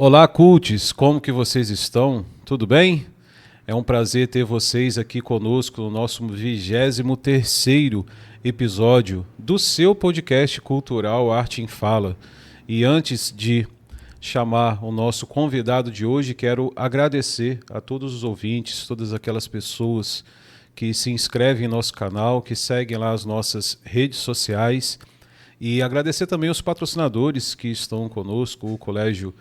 Olá, cults, como que vocês estão? Tudo bem? É um prazer ter vocês aqui conosco no nosso 23º episódio do seu podcast cultural Arte em Fala. E antes de chamar o nosso convidado de hoje, quero agradecer a todos os ouvintes, todas aquelas pessoas que se inscrevem em nosso canal, que seguem lá as nossas redes sociais, e agradecer também os patrocinadores que estão conosco, o Colégio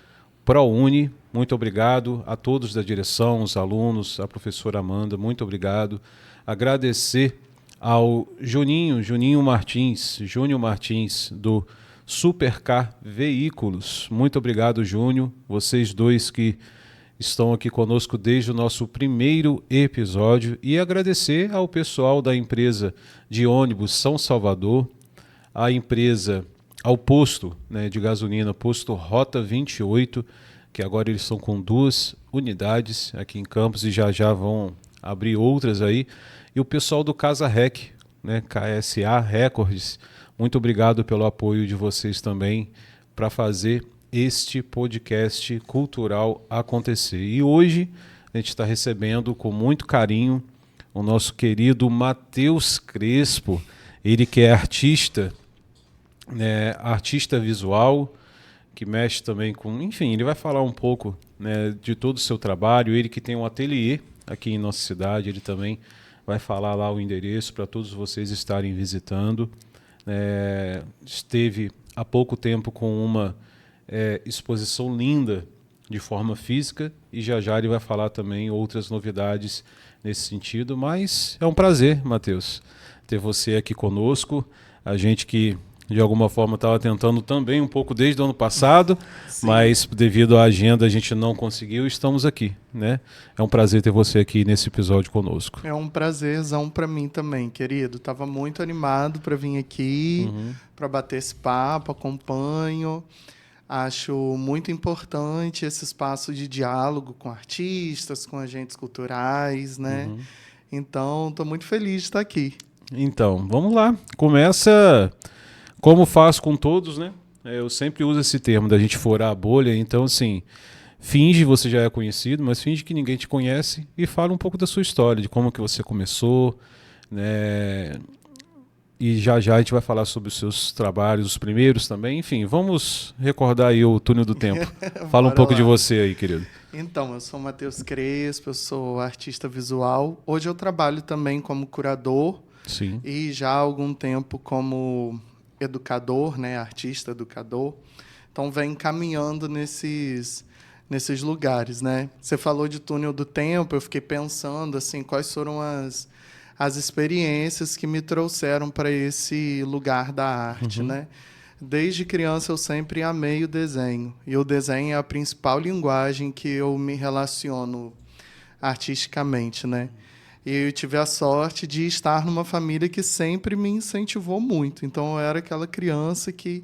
ProUni, muito obrigado a todos da direção, os alunos, a professora Amanda, muito obrigado. Agradecer ao Júnior Martins, do Supercar Veículos. Muito obrigado, Júnior, vocês dois que estão aqui conosco desde o nosso primeiro episódio. E agradecer ao pessoal da empresa de ônibus São Salvador, a empresa, ao posto, né, de gasolina, posto Rota 28, que agora eles estão com 2 unidades aqui em Campos e já vão abrir outras aí. E o pessoal do Casa Rec, né, KSA Records, muito obrigado pelo apoio de vocês também para fazer este podcast cultural acontecer. E hoje a gente está recebendo com muito carinho o nosso querido Matheus Crespo, ele que é artista, né, artista visual, que mexe também com... Enfim, ele vai falar um pouco, né, de todo o seu trabalho. Ele que tem um ateliê aqui em nossa cidade, ele também vai falar lá o endereço para todos vocês estarem visitando. Esteve há pouco tempo com uma exposição linda de forma física e já ele vai falar também outras novidades nesse sentido. Mas é um prazer, Matheus, ter você aqui conosco. A gente que de alguma forma estava tentando também um pouco desde o ano passado, sim, mas devido à agenda a gente não conseguiu. Estamos aqui, né? É um prazer ter você aqui nesse episódio conosco. É um prazerzão para mim também, querido. Estava muito animado para vir aqui, para bater esse papo, acompanho. Acho muito importante esse espaço de diálogo com artistas, com agentes culturais, né? Então, estou muito feliz de estar aqui. Então, vamos lá. Começa... Como faço com todos, né? Eu sempre uso esse termo da gente furar a bolha. Então, assim, finge você já é conhecido, mas finge que ninguém te conhece e fala um pouco da sua história, de como que você começou, né? E já a gente vai falar sobre os seus trabalhos, os primeiros também. Enfim, vamos recordar aí o túnel do tempo. Fala um pouco de você aí, querido. Então, eu sou o Matheus Crespo, eu sou artista visual. Hoje eu trabalho também como curador. Sim. E já há algum tempo como educador, né, artista educador. Então vem caminhando nesses lugares, né? Você falou de túnel do tempo, eu fiquei pensando assim, quais foram as experiências que me trouxeram para esse lugar da arte, né? Desde criança eu sempre amei o desenho, e o desenho é a principal linguagem que eu me relaciono artisticamente, né? E eu tive a sorte de estar numa família que sempre me incentivou muito. Então, eu era aquela criança que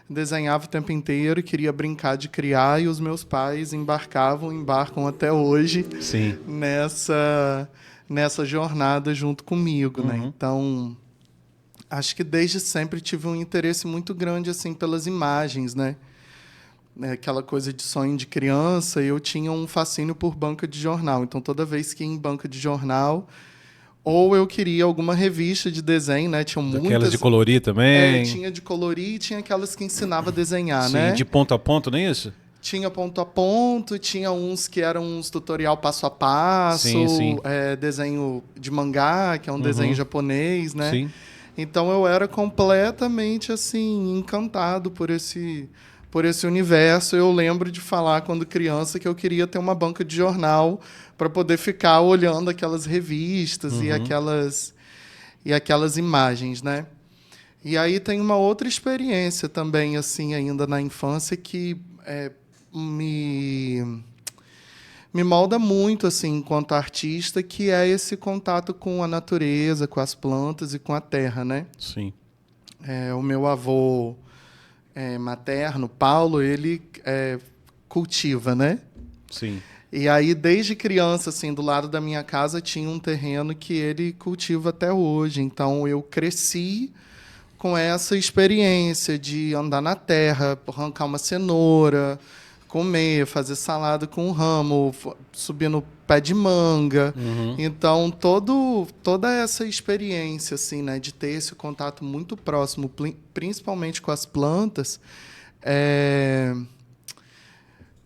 desenhava o tempo inteiro, queria brincar de criar, e os meus pais embarcam até hoje, sim, nessa jornada junto comigo, né? Então, acho que desde sempre tive um interesse muito grande assim pelas imagens, né? Aquela coisa de sonho de criança, eu tinha um fascínio por banca de jornal. Então, toda vez que ia em banca de jornal, ou eu queria alguma revista de desenho, né? Tinham muitas... Aquelas de colorir também? Tinha de colorir e tinha aquelas que ensinava a desenhar, sim, né? de ponto a ponto, não é isso? Tinha ponto a ponto, tinha uns que eram uns tutorial passo a passo, sim. Desenho de mangá, que é um desenho japonês, né? Sim. Então, eu era completamente, assim, encantado por esse universo. Eu lembro de falar, quando criança, que eu queria ter uma banca de jornal para poder ficar olhando aquelas revistas e aquelas imagens, né? E aí tem uma outra experiência também, assim, ainda na infância, que me molda muito, assim, enquanto artista, que é esse contato com a natureza, com as plantas e com a terra, né? Sim. O meu avô materno, Paulo, ele cultiva, né? Sim. E aí, desde criança, assim, do lado da minha casa, tinha um terreno que ele cultiva até hoje. Então, eu cresci com essa experiência de andar na terra, arrancar uma cenoura, comer, fazer salada com ramo, subir no pé de manga. Então, toda essa experiência, assim, né, de ter esse contato muito próximo, principalmente com as plantas,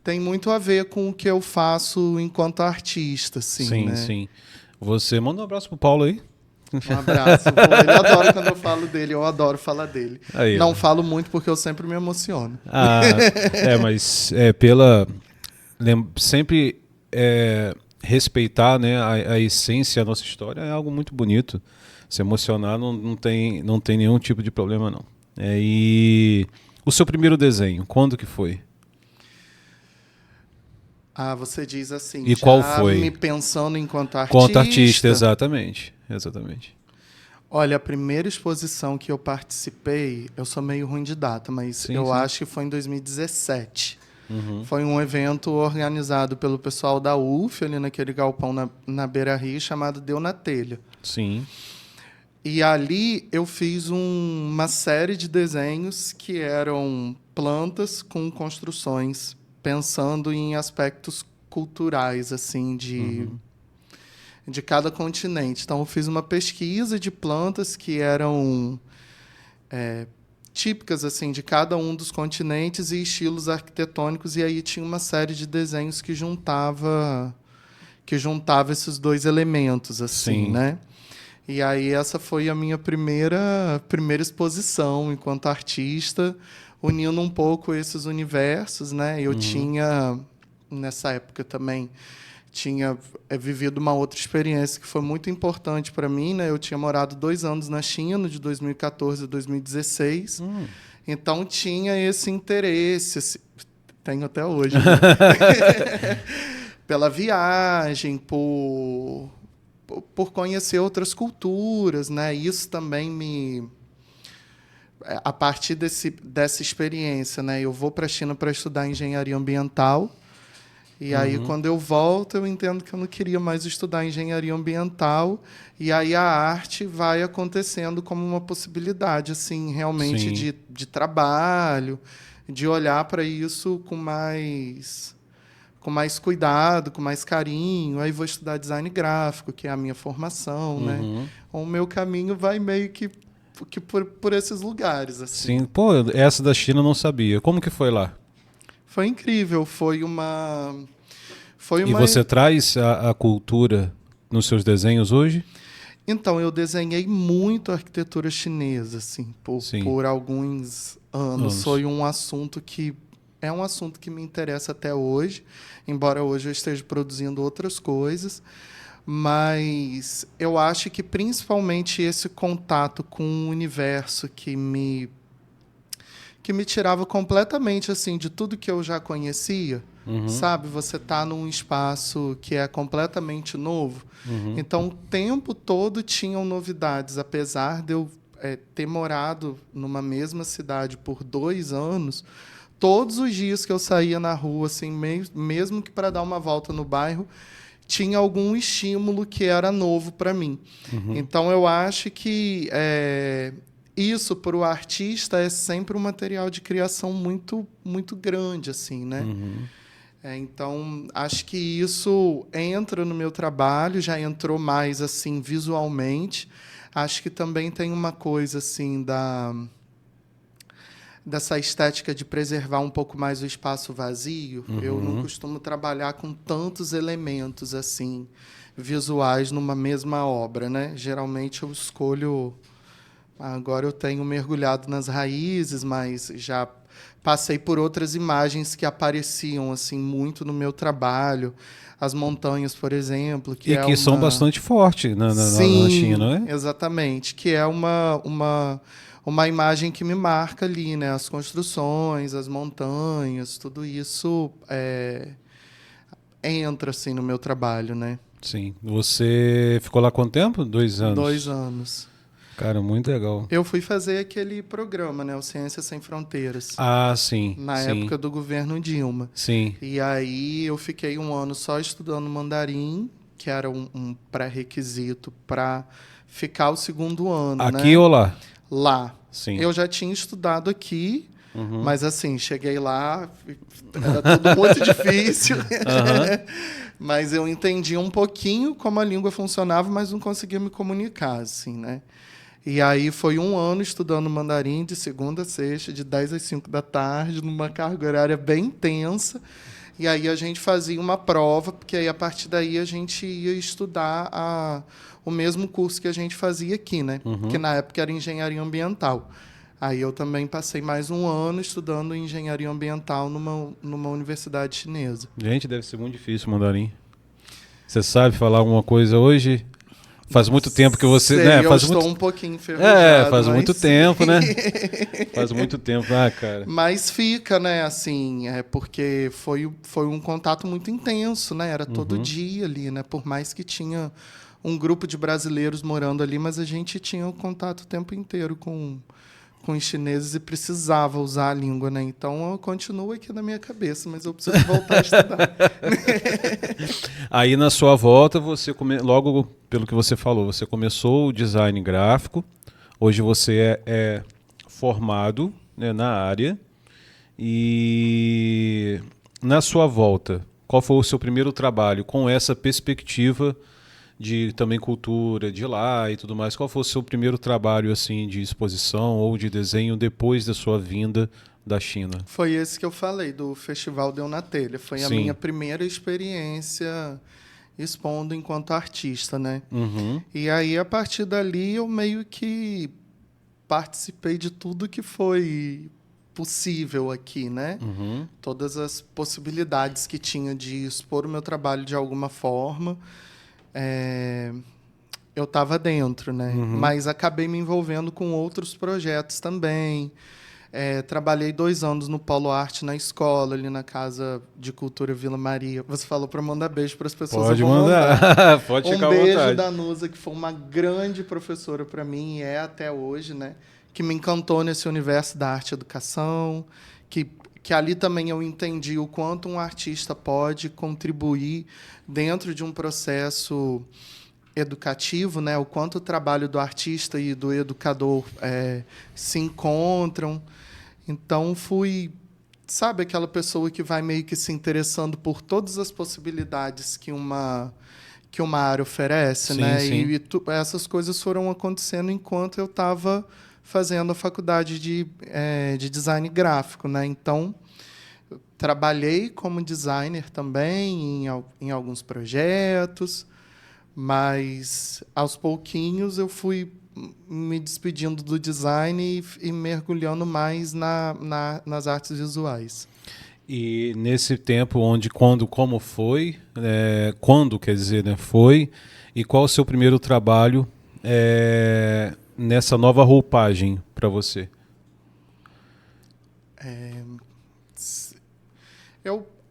tem muito a ver com o que eu faço enquanto artista, assim, Sim, né? sim. Você manda um abraço pro Paulo aí. Um abraço. Ele adora quando eu falo dele, eu adoro falar dele. Aí, Não ó. falo muito porque eu sempre me emociono. Mas sempre respeitar, né, a essência, a nossa história é algo muito bonito. Se emocionar não tem nenhum tipo de problema, não. E o seu primeiro desenho, quando que foi? Você diz assim, E já qual foi? me pensando enquanto Quanto artista, artista. exatamente. Exatamente. Olha, a primeira exposição que eu participei, eu sou meio ruim de data, mas Sim, eu sim. acho que foi em 2017. Foi um evento organizado pelo pessoal da UF, ali naquele galpão na Beira Rio, chamado Deu na Telha. Sim. E ali eu fiz uma série de desenhos que eram plantas com construções, pensando em aspectos culturais, assim, de cada continente. Então, eu fiz uma pesquisa de plantas que eram típicas assim de cada um dos continentes e estilos arquitetônicos, e aí tinha uma série de desenhos que juntava esses dois elementos, assim, Sim. né? E aí essa foi a minha primeira exposição enquanto artista, unindo um pouco esses universos, né? Eu tinha, nessa época também, tinha vivido uma outra experiência que foi muito importante para mim, né? Eu tinha morado 2 anos na China, de 2014 a 2016. Então, tinha esse interesse, tenho até hoje, né? Pela viagem, por conhecer outras culturas, né? Isso também a partir dessa experiência, né? Eu vou para a China para estudar engenharia ambiental. E aí, quando eu volto, eu entendo que eu não queria mais estudar engenharia ambiental. E aí a arte vai acontecendo como uma possibilidade, assim, realmente de trabalho, de olhar para isso com mais cuidado, com mais carinho. Aí vou estudar design gráfico, que é a minha formação, né? O meu caminho vai meio que por esses lugares, assim. Sim. Pô, essa da China eu não sabia. Como que foi lá? Foi incrível, E você traz a cultura nos seus desenhos hoje? Então, eu desenhei muito arquitetura chinesa, assim, Sim. por alguns anos. Foi um assunto que me interessa até hoje, embora hoje eu esteja produzindo outras coisas. Mas eu acho que principalmente esse contato com o universo que me tirava completamente assim de tudo que eu já conhecia, sabe? Você está num espaço que é completamente novo. Então, o tempo todo tinham novidades, apesar de eu ter morado numa mesma cidade por 2 anos. Todos os dias que eu saía na rua, assim, mesmo que para dar uma volta no bairro, tinha algum estímulo que era novo para mim. Então, eu acho que isso para o artista é sempre um material de criação muito muito grande, assim, né? Então acho que isso entra no meu trabalho, já entrou mais assim visualmente. Acho que também tem uma coisa assim dessa estética de preservar um pouco mais o espaço vazio. Eu não costumo trabalhar com tantos elementos assim visuais numa mesma obra, né? Geralmente eu escolho. Agora eu tenho mergulhado nas raízes, mas já passei por outras imagens que apareciam assim muito no meu trabalho. As montanhas, por exemplo, que E que são bastante fortes na China, não é? Exatamente, que é uma imagem que me marca ali, né? As construções, as montanhas, tudo isso entra assim no meu trabalho, né? Sim. Você ficou lá quanto tempo? 2 anos. 2 anos. Cara, muito legal. Eu fui fazer aquele programa, né? O Ciências Sem Fronteiras. Sim. Na época do governo Dilma. Sim. E aí eu fiquei 1 ano só estudando mandarim, que era um pré-requisito para ficar o 2º ano, Aqui né? ou lá? Lá. Sim. Eu já tinha estudado aqui, Mas, assim, cheguei lá, era tudo muito difícil. Mas eu entendi um pouquinho como a língua funcionava, mas não conseguia me comunicar, assim, né? E aí foi 1 ano estudando mandarim de segunda a sexta, de 10 às 5 da tarde, numa carga horária bem intensa. E aí a gente fazia uma prova, porque aí a partir daí a gente ia estudar o mesmo curso que a gente fazia aqui, né? Que na época era engenharia ambiental. Aí eu também passei mais 1 ano estudando engenharia ambiental numa universidade chinesa. Gente, deve ser muito difícil mandarim. Você sabe falar alguma coisa hoje? Faz muito tempo que você... Sei, né? eu Faz estou muito... um pouquinho enferrujado. faz mas muito sim. tempo, né? Faz muito tempo. Ah, cara. Mas fica, né, assim, porque foi um contato muito intenso, né? Era todo dia ali, né? Por mais que tinha um grupo de brasileiros morando ali, mas a gente tinha o contato o tempo inteiro com os chineses e precisava usar a língua, né? Então, eu continuo aqui na minha cabeça, mas eu preciso voltar a estudar. Aí, na sua volta, você logo, pelo que você falou, você começou o design gráfico. Hoje você é formado, né, na área. E na sua volta, qual foi o seu primeiro trabalho com essa perspectiva de também cultura, de lá e tudo mais? Qual foi o seu primeiro trabalho assim de exposição ou de desenho depois da sua vinda da China? Foi esse que eu falei, do Festival Deu na Telha. Foi a Sim. minha primeira experiência expondo enquanto artista, né? E aí, a partir dali, eu meio que participei de tudo que foi possível aqui, né? Todas as possibilidades que tinha de expor o meu trabalho de alguma forma, eu estava dentro, né? Mas acabei me envolvendo com outros projetos também. Trabalhei 2 anos no Polo Arte na escola, ali na Casa de Cultura Vila Maria. Você falou para mandar beijo para as pessoas. Pode eu vou mandar. Pode ficar à beijo vontade. da Nusa, que foi uma grande professora para mim, e é até hoje, né? Que me encantou nesse universo da arte e educação, que ali também eu entendi o quanto um artista pode contribuir dentro de um processo educativo, né? O quanto o trabalho do artista e do educador se encontram. Então, sabe, aquela pessoa que vai meio que se interessando por todas as possibilidades que uma área oferece, Sim, né? sim. E essas coisas foram acontecendo enquanto eu estava fazendo a faculdade de design gráfico, né? Então, eu trabalhei como designer também em alguns projetos, mas aos pouquinhos eu fui me despedindo do design e mergulhando mais nas artes visuais. E nesse tempo, como foi, quando quer dizer, né, foi, e qual o seu primeiro trabalho nessa nova roupagem para você?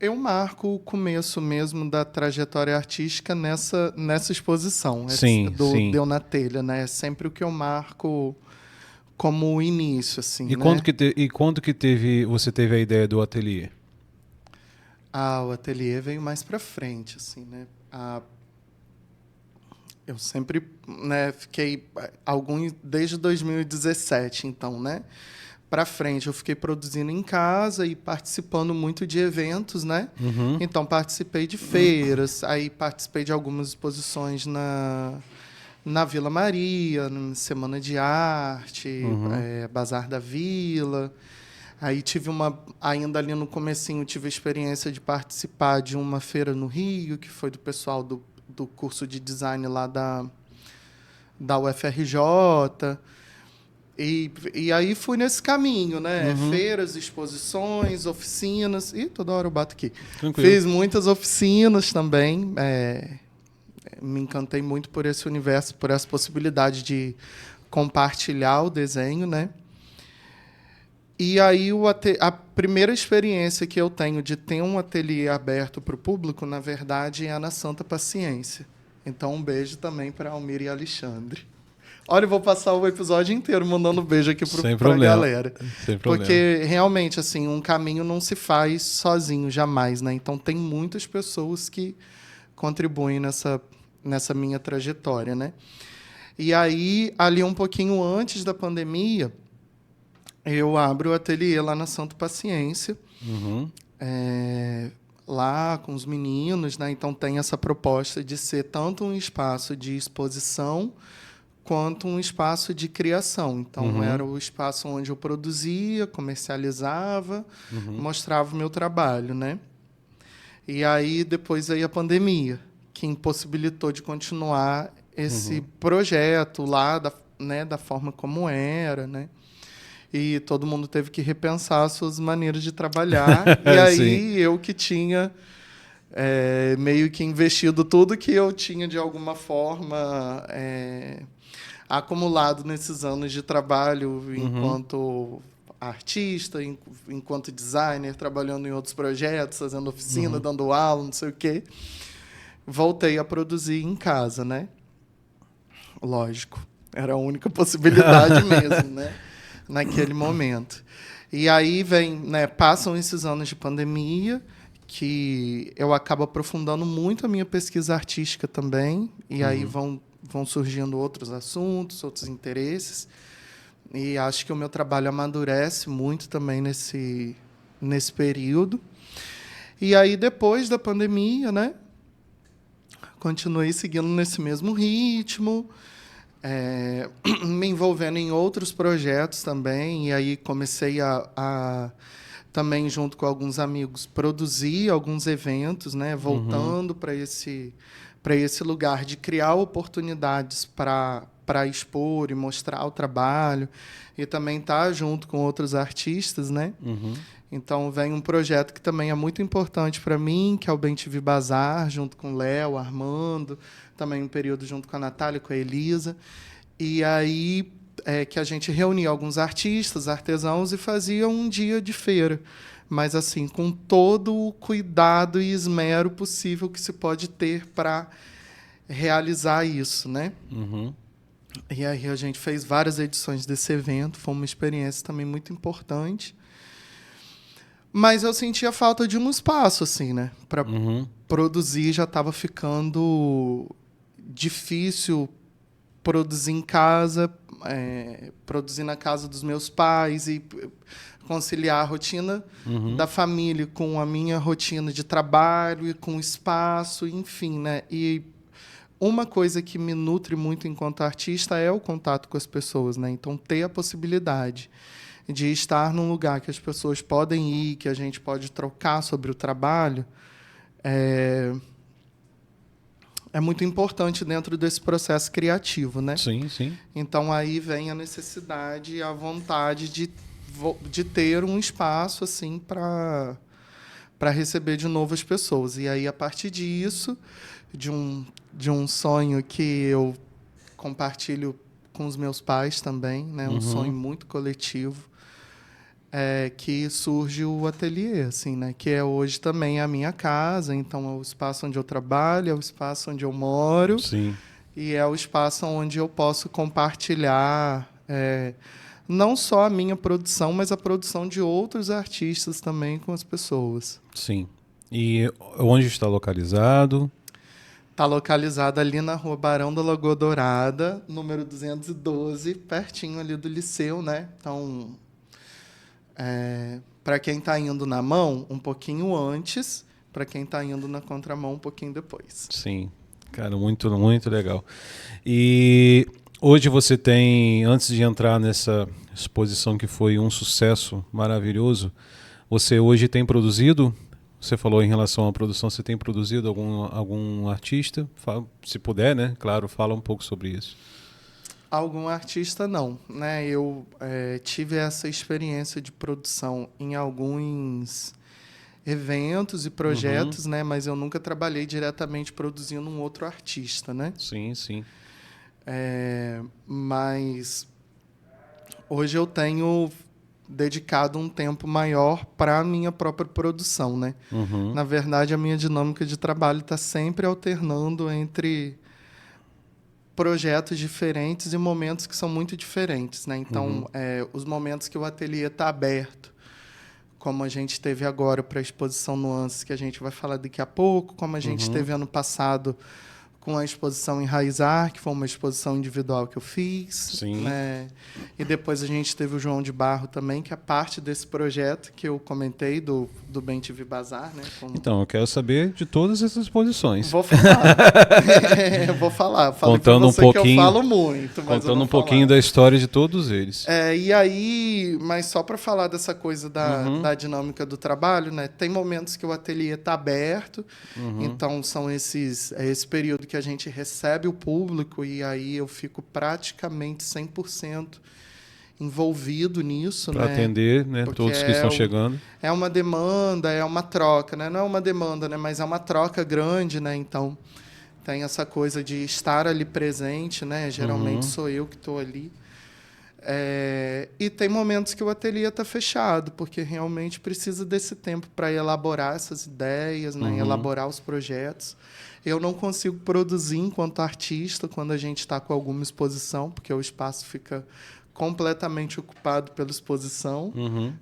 Eu marco o começo mesmo da trajetória artística nessa exposição Sim, sim. Deu na Telha, né? É sempre o que eu marco como o início, assim, E né? quando que você teve a ideia do ateliê? O ateliê veio mais para frente, assim, né? Eu sempre, né, fiquei desde 2017, então, né? Para frente, eu fiquei produzindo em casa e participando muito de eventos, né? Então, participei de feiras, aí participei de algumas exposições na Vila Maria, na Semana de Arte, Bazar da Vila. Aí ainda ali no comecinho, tive a experiência de participar de uma feira no Rio, que foi do pessoal do curso de design lá da UFRJ. E aí fui nesse caminho, né? Feiras, exposições, oficinas. Toda hora eu bato aqui. Tranquilo. Fiz muitas oficinas também. Me encantei muito por esse universo, por essa possibilidade de compartilhar o desenho, né? E aí a primeira experiência que eu tenho de ter um ateliê aberto para o público, na verdade, é na Santa Paciência. Então, um beijo também para Almir e Alexandre. Olha, eu vou passar o episódio inteiro mandando beijo aqui para a galera. Sem problema. Porque, realmente, assim, um caminho não se faz sozinho, jamais, né? Então, tem muitas pessoas que contribuem nessa minha trajetória, né? E aí, ali um pouquinho antes da pandemia, eu abro o ateliê lá na Santo Paciência, lá com os meninos, né? Então tem essa proposta de ser tanto um espaço de exposição quanto um espaço de criação. Então era o espaço onde eu produzia, comercializava, mostrava o meu trabalho, né? E aí depois veio a pandemia, que impossibilitou de continuar esse projeto lá da forma como era, né? E todo mundo teve que repensar as suas maneiras de trabalhar. E aí eu que tinha meio que investido tudo que eu tinha de alguma forma acumulado nesses anos de trabalho enquanto artista, enquanto designer, trabalhando em outros projetos, fazendo oficina, dando aula, não sei o quê. Voltei a produzir em casa, né? Lógico. Era a única possibilidade mesmo, né? Naquele momento. E aí passam esses anos de pandemia, que eu acabo aprofundando muito a minha pesquisa artística também, e aí vão surgindo outros assuntos, outros interesses, e acho que o meu trabalho amadurece muito também nesse período. E aí, depois da pandemia, né, continuei seguindo nesse mesmo ritmo, me envolvendo em outros projetos também, e aí comecei a também, junto com alguns amigos, produzir alguns eventos, né, voltando para esse lugar de criar oportunidades para expor e mostrar o trabalho, e também estar junto com outros artistas, né? Então, vem um projeto que também é muito importante para mim, que é o Bem TV Bazar, junto com o Léo, Armando, também um período junto com a Natália, com a Elisa. E aí que a gente reunia alguns artistas, artesãos, e fazia um dia de feira. Mas, assim, com todo o cuidado e esmero possível que se pode ter para realizar isso, né? E aí a gente fez várias edições desse evento, foi uma experiência também muito importante. Mas eu sentia falta de um espaço, assim, né? Para produzir já estava ficando difícil produzir em casa, produzir na casa dos meus pais e conciliar a rotina da família com a minha rotina de trabalho e com o espaço, enfim, né? E uma coisa que me nutre muito enquanto artista é o contato com as pessoas, né? Então, ter a possibilidade de estar num lugar que as pessoas podem ir, que a gente pode trocar sobre o trabalho, é muito importante dentro desse processo criativo, né? Sim, sim. Então, aí vem a necessidade e a vontade de ter um espaço assim para receber de novo as pessoas. E aí, a partir disso, de um sonho que eu compartilho com os meus pais também, né? Um sonho muito coletivo, que surge o ateliê, assim, né? Que é hoje também a minha casa, então é o espaço onde eu trabalho, é o espaço onde eu moro. Sim. E é o espaço onde eu posso compartilhar não só a minha produção, mas a produção de outros artistas também com as pessoas. Sim. E onde está localizado? Está localizado ali na Rua Barão da Lagoa Dourada, número 212, pertinho ali do Liceu, né? Então, para quem está indo na mão, um pouquinho antes, para quem está indo na contramão, um pouquinho depois. Sim. Cara, muito, muito legal. E hoje você tem, antes de entrar nessa exposição que foi um sucesso maravilhoso, você hoje tem produzido? Você falou em relação à produção, você tem produzido algum artista? Se puder, né? Claro, fala um pouco sobre isso. Algum artista, não, né? Eu tive essa experiência de produção em alguns eventos e projetos, né? Mas eu nunca trabalhei diretamente produzindo um outro artista, né? Sim, sim. Mas hoje eu tenho dedicado um tempo maior para a minha própria produção, né? Na verdade, a minha dinâmica de trabalho está sempre alternando entre projetos diferentes e momentos que são muito diferentes, né? Então, os momentos que o ateliê está aberto, como a gente teve agora para a exposição Nuances, que a gente vai falar daqui a pouco, como a gente teve ano passado com a exposição Enraizar, que foi uma exposição individual que eu fiz. Sim. Né? E depois a gente teve o João de Barro também, que é parte desse projeto que eu comentei, do Bem TV Bazar. Né? Então, eu quero saber de todas essas exposições. Vou falar. Vou falar. Falei contando pra você que eu falo muito. Mas contando um pouquinho da história de todos eles. E aí, mas só para falar dessa coisa da dinâmica do trabalho, né? Tem momentos que o ateliê está aberto, então são esse período que a gente recebe o público e aí eu fico praticamente 100% envolvido nisso, para né? atender, né, todos que estão chegando. É uma demanda, é uma troca, né? Não é uma demanda, né? Mas é uma troca grande, né? Então tem essa coisa de estar ali presente, né? Geralmente sou eu que estou ali. E tem momentos que o ateliê está fechado, porque realmente precisa desse tempo para elaborar essas ideias, né? Elaborar os projetos. Eu não consigo produzir enquanto artista quando a gente está com alguma exposição, porque o espaço fica completamente ocupado pela exposição,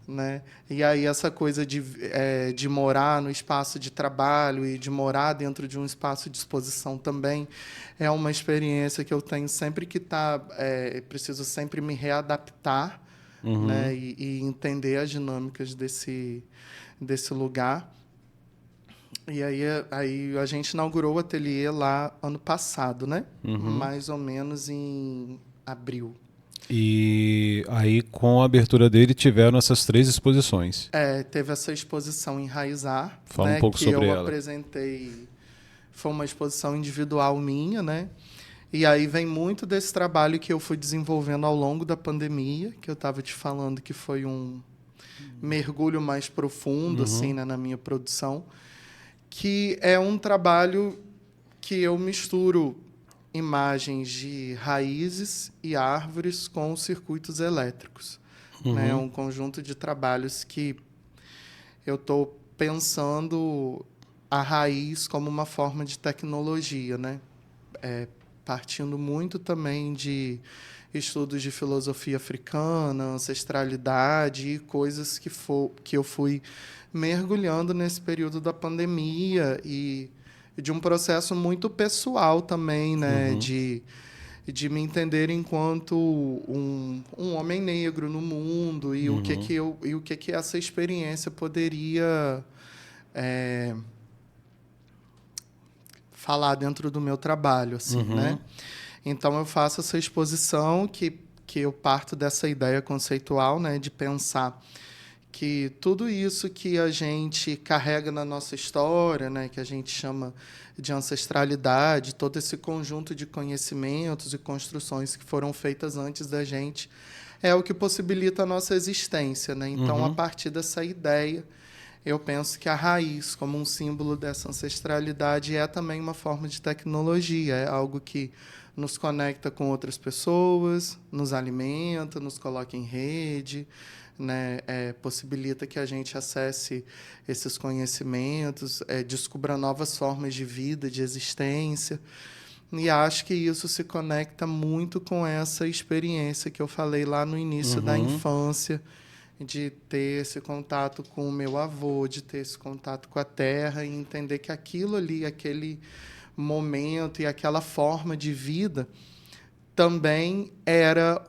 né? E aí essa coisa de morar no espaço de trabalho e de morar dentro de um espaço de exposição também é uma experiência que eu tenho sempre que preciso sempre me readaptar, né? E entender as dinâmicas desse lugar. E aí a gente inaugurou o ateliê lá ano passado, né? Mais ou menos em abril. E aí, com a abertura dele, tiveram essas 3 exposições. Teve essa exposição Enraizar. Fala né, um pouco que sobre eu ela. apresentei. Foi uma exposição individual minha, né? E aí vem muito desse trabalho que eu fui desenvolvendo ao longo da pandemia, que eu estava te falando que foi um mergulho mais profundo assim, né, na minha produção, que é um trabalho que eu misturo imagens de raízes e árvores com circuitos elétricos. Né? É um conjunto de trabalhos que eu estou pensando a raiz como uma forma de tecnologia, né? Partindo muito também de estudos de filosofia africana, ancestralidade e coisas que eu fui mergulhando nesse período da pandemia e de um processo muito pessoal também, né? De me entender enquanto um homem negro no mundo e o que essa experiência poderia falar dentro do meu trabalho, assim, né? Então eu faço essa exposição que eu parto dessa ideia conceitual, né, de pensar que tudo isso que a gente carrega na nossa história, né, que a gente chama de ancestralidade, todo esse conjunto de conhecimentos e construções que foram feitas antes da gente, é o que possibilita a nossa existência, né? Então, a partir dessa ideia, eu penso que a raiz, como um símbolo dessa ancestralidade, é também uma forma de tecnologia, é algo que nos conecta com outras pessoas, nos alimenta, nos coloca em rede, né? Possibilita que a gente acesse esses conhecimentos, descubra novas formas de vida, de existência. E acho que isso se conecta muito com essa experiência que eu falei lá no início da infância, de ter esse contato com o meu avô, de ter esse contato com a terra e entender que aquilo ali, aquele momento e aquela forma de vida também era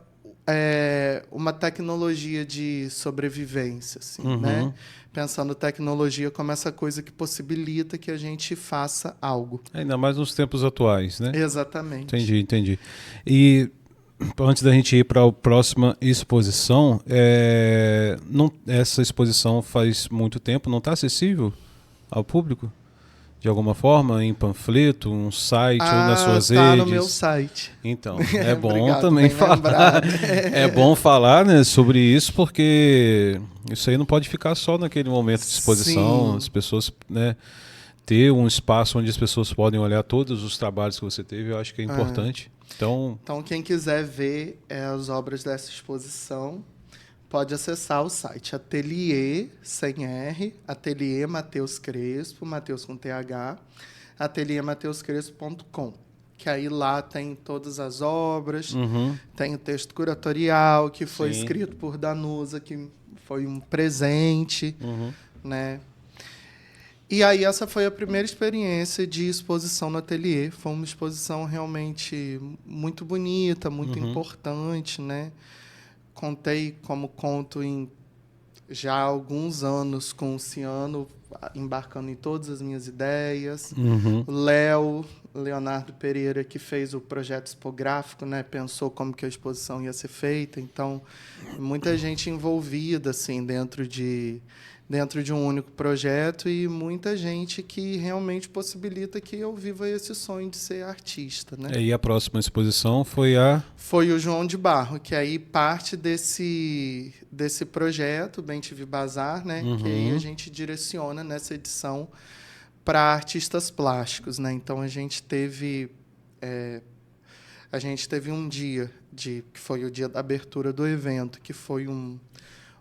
uma tecnologia de sobrevivência, assim, né? Pensando tecnologia como essa coisa que possibilita que a gente faça algo. Ainda mais nos tempos atuais, né? Exatamente. Entendi. E antes da gente ir para a próxima exposição, essa exposição faz muito tempo, não está acessível ao público? De alguma forma, em panfleto, um site ou nas suas redes? Está no meu site. Então, é bom Obrigado, também bem falar. lembrado. É bom falar, né, sobre isso, porque isso aí não pode ficar só naquele momento de exposição. Sim. As pessoas, né, ter um espaço onde as pessoas podem olhar todos os trabalhos que você teve, eu acho que é importante. Então, quem quiser ver as obras dessa exposição, pode acessar o site Ateliê, sem R, Ateliê Matheus Crespo, Matheus com TH, ateliêmatheuscrespo.com, que aí lá tem todas as obras, tem o texto curatorial, que foi escrito por Danusa, que foi um presente, né? E aí essa foi a primeira experiência de exposição no ateliê. Foi uma exposição realmente muito bonita, muito importante, né? Contei como conto já há alguns anos com o Ciano embarcando em todas as minhas ideias. O Leonardo Pereira, que fez o projeto expográfico, né, pensou como que a exposição ia ser feita. Então, muita gente envolvida assim dentro de um único projeto e muita gente que realmente possibilita que eu viva esse sonho de ser artista, né? E a próxima exposição foi Foi o João de Barro, que aí parte desse projeto, Bem Te Vi Bazar, né? Que aí a gente direciona nessa edição para artistas plásticos, né? Então a gente teve um dia que foi o dia da abertura do evento, que foi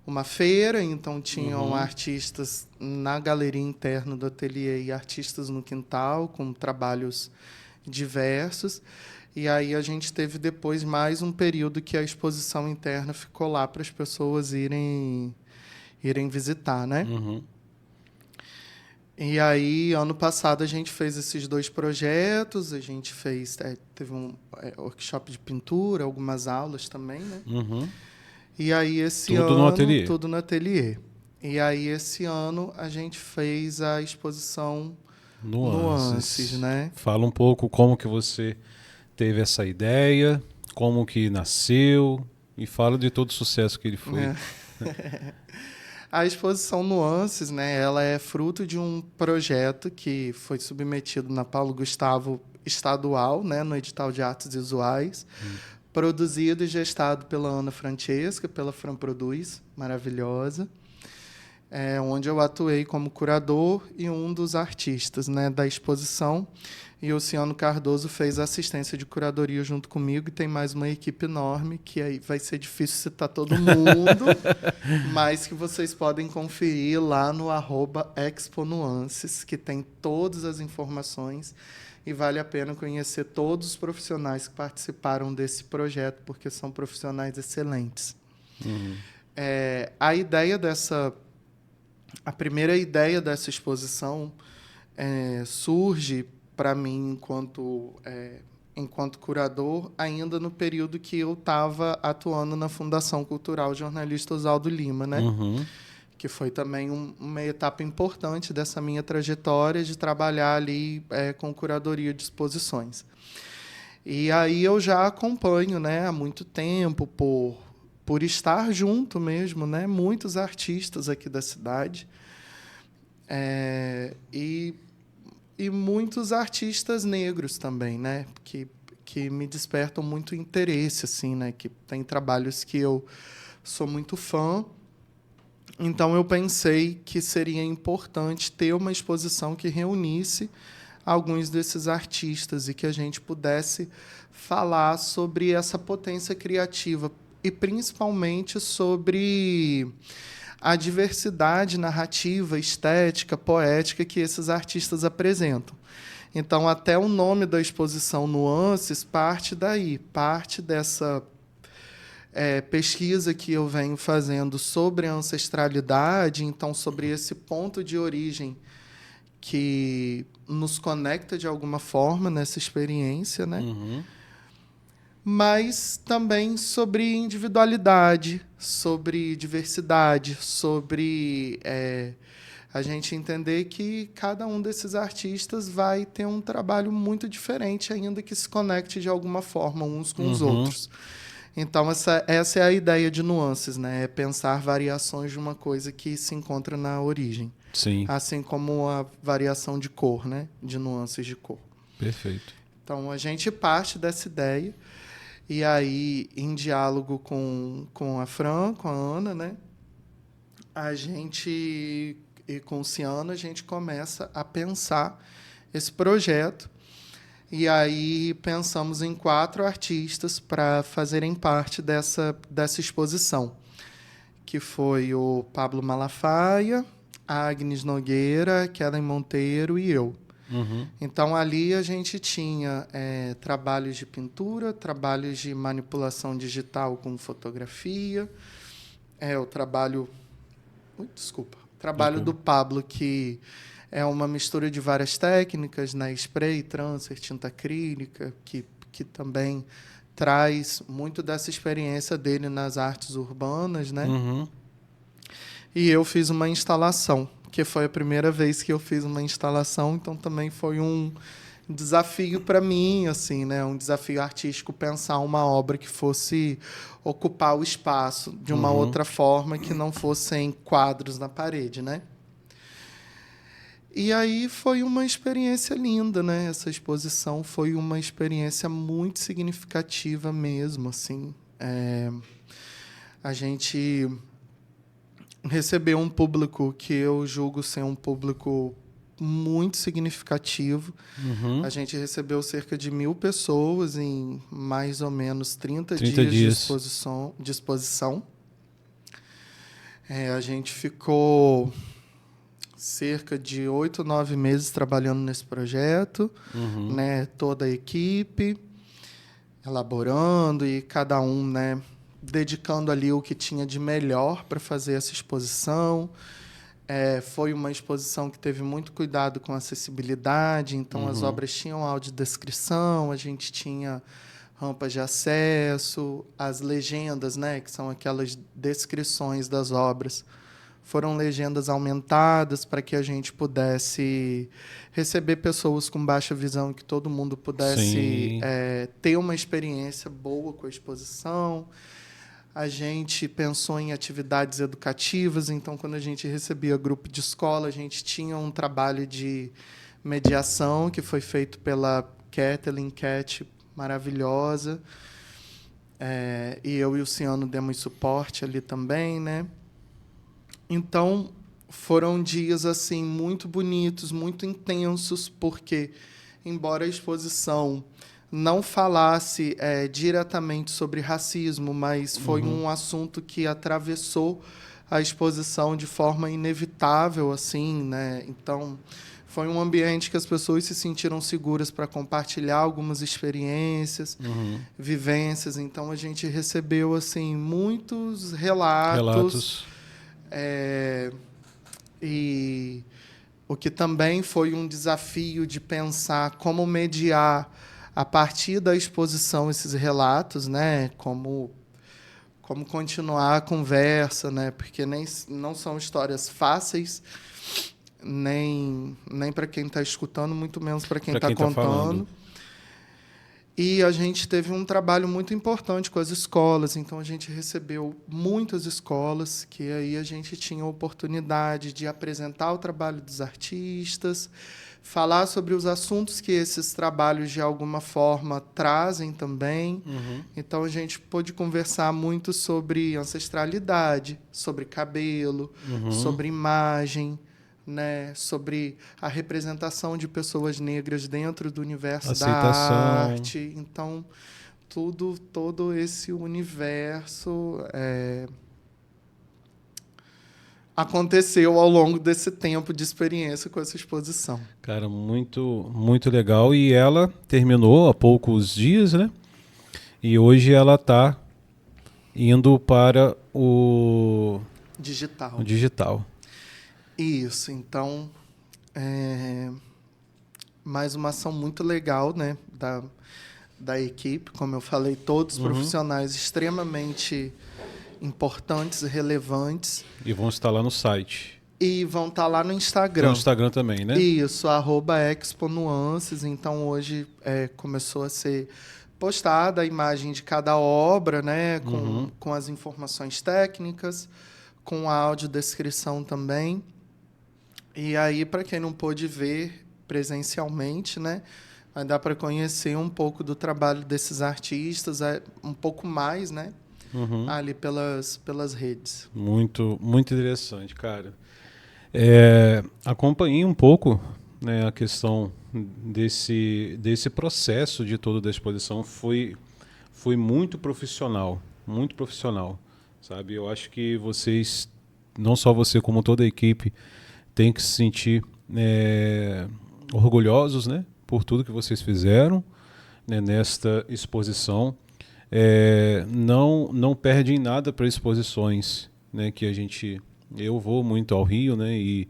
uma feira, então tinham artistas na galeria interna do ateliê e artistas no quintal, com trabalhos diversos. E aí a gente teve depois mais um período que a exposição interna ficou lá para as pessoas irem visitar, né? E aí, ano passado, a gente fez esses 2 projetos, a gente teve um workshop de pintura, algumas aulas também, né? E aí, esse tudo ano... no ateliê. Tudo no ateliê. E aí, esse ano, a gente fez a exposição Nuances, né? Fala um pouco como que você teve essa ideia, como que nasceu, e fala de todo o sucesso que ele foi. A exposição Nuances, né, ela é fruto de um projeto que foi submetido na Paulo Gustavo Estadual, né, no edital de artes visuais, produzido e gestado pela Ana Francesca, pela Fran Produz, maravilhosa, onde eu atuei como curador e um dos artistas, né, da exposição. E o Ciano Cardoso fez a assistência de curadoria junto comigo, e tem mais uma equipe enorme, que aí vai ser difícil citar todo mundo, mas que vocês podem conferir lá no @exponuances, que tem todas as informações, e vale a pena conhecer todos os profissionais que participaram desse projeto, porque são profissionais excelentes. A primeira ideia dessa exposição surge para mim enquanto curador, ainda no período que eu estava atuando na Fundação Cultural Jornalista Oswaldo Lima, né? Que foi também uma etapa importante dessa minha trajetória de trabalhar ali com curadoria de exposições. E aí eu já acompanho, né, há muito tempo, por estar junto mesmo, né, muitos artistas aqui da cidade, e muitos artistas negros também, né? Que me despertam muito interesse, assim, né? Que tem trabalhos que eu sou muito fã. Então, eu pensei que seria importante ter uma exposição que reunisse alguns desses artistas e que a gente pudesse falar sobre essa potência criativa e, principalmente, sobre a diversidade narrativa, estética, poética que esses artistas apresentam. Então, até o nome da exposição Nuances parte daí, parte dessa pesquisa que eu venho fazendo sobre a ancestralidade, então, sobre esse ponto de origem que nos conecta de alguma forma nessa experiência, né? Mas também sobre individualidade, sobre diversidade, sobre a gente entender que cada um desses artistas vai ter um trabalho muito diferente, ainda que se conecte de alguma forma uns com os outros. Então, essa é a ideia de Nuances, né? É pensar variações de uma coisa que se encontra na origem. Sim. Assim como a variação de cor, né? De nuances de cor. Perfeito. Então, a gente parte dessa ideia. E aí, em diálogo com a Fran, com a Ana, né? E com o Ciano, a gente começa a pensar esse projeto. E aí pensamos em 4 artistas para fazerem parte dessa exposição, que foi o Pablo Malafaia, a Agnes Nogueira, Kellen Monteiro e eu. Então, ali a gente tinha trabalhos de pintura, trabalhos de manipulação digital com fotografia, o trabalho do Pablo, que É uma mistura de várias técnicas, né? Spray, transfer, tinta acrílica, que também traz muito dessa experiência dele nas artes urbanas, né? Uhum. E eu fiz uma instalação, que foi a primeira vez que eu fiz uma instalação, então também foi um desafio para mim, assim, né? Um desafio artístico pensar uma obra que fosse ocupar o espaço de uma outra forma que não fossem quadros na parede, né? E aí foi uma experiência linda, né? Essa exposição foi uma experiência muito significativa mesmo, assim. A gente recebeu um público que eu julgo ser um público muito significativo. Uhum. A gente recebeu cerca de 1.000 pessoas em mais ou menos 30 30 dias dias. de exposição. A gente ficou cerca de 8, 9 meses trabalhando nesse projeto, né? Toda a equipe, elaborando e cada um, né? Dedicando ali o que tinha de melhor para fazer essa exposição. Foi uma exposição que teve muito cuidado com a acessibilidade, então as obras tinham audiodescrição, a gente tinha rampas de acesso, as legendas, né, que são aquelas descrições das obras, foram legendas aumentadas para que a gente pudesse receber pessoas com baixa visão, que todo mundo pudesse ter uma experiência boa com a exposição. A gente pensou em atividades educativas, então, quando a gente recebia grupo de escola, a gente tinha um trabalho de mediação que foi feito pela Kathleen Cat, maravilhosa. E eu e o Ciano demos suporte ali também, né? Então, foram dias assim muito bonitos, muito intensos, porque, embora a exposição não falasse diretamente sobre racismo, mas foi um assunto que atravessou a exposição de forma inevitável, assim, né? Então, foi um ambiente que as pessoas se sentiram seguras para compartilhar algumas experiências, vivências. Então, a gente recebeu assim muitos relatos. E o que também foi um desafio de pensar como mediar a partir da exposição esses relatos, né? Como continuar a conversa, né? Porque não são histórias fáceis, nem para quem está escutando, muito menos para quem está contando. E a gente teve um trabalho muito importante com as escolas, então a gente recebeu muitas escolas, que aí a gente tinha a oportunidade de apresentar o trabalho dos artistas, falar sobre os assuntos que esses trabalhos, de alguma forma, trazem também. Então, a gente pôde conversar muito sobre ancestralidade, sobre cabelo, sobre imagem, né, sobre a representação de pessoas negras dentro do universo da arte. Então, todo esse universo aconteceu ao longo desse tempo de experiência com essa exposição. Cara, muito, muito legal. E ela terminou há poucos dias, né? E hoje ela está indo para o digital. Isso, então, mais uma ação muito legal, né, da equipe, como eu falei, todos profissionais extremamente importantes e relevantes. E vão estar lá no site. E vão estar lá no Instagram. No Instagram também, né? Isso, @exponuances. Então, hoje começou a ser postada a imagem de cada obra, né, com as informações técnicas, com a audiodescrição também. E aí, para quem não pôde ver presencialmente, né, vai dar para conhecer um pouco do trabalho desses artistas, um pouco mais, né, ali pelas redes. Muito, muito interessante, cara. Acompanhei um pouco, né, a questão desse processo de toda a exposição. Foi muito profissional, sabe? Eu acho que vocês, não só você, como toda a equipe, tem que se sentir orgulhosos, né, por tudo que vocês fizeram, né, nesta exposição. Não perdem nada para exposições, né, que eu vou muito ao Rio, né, e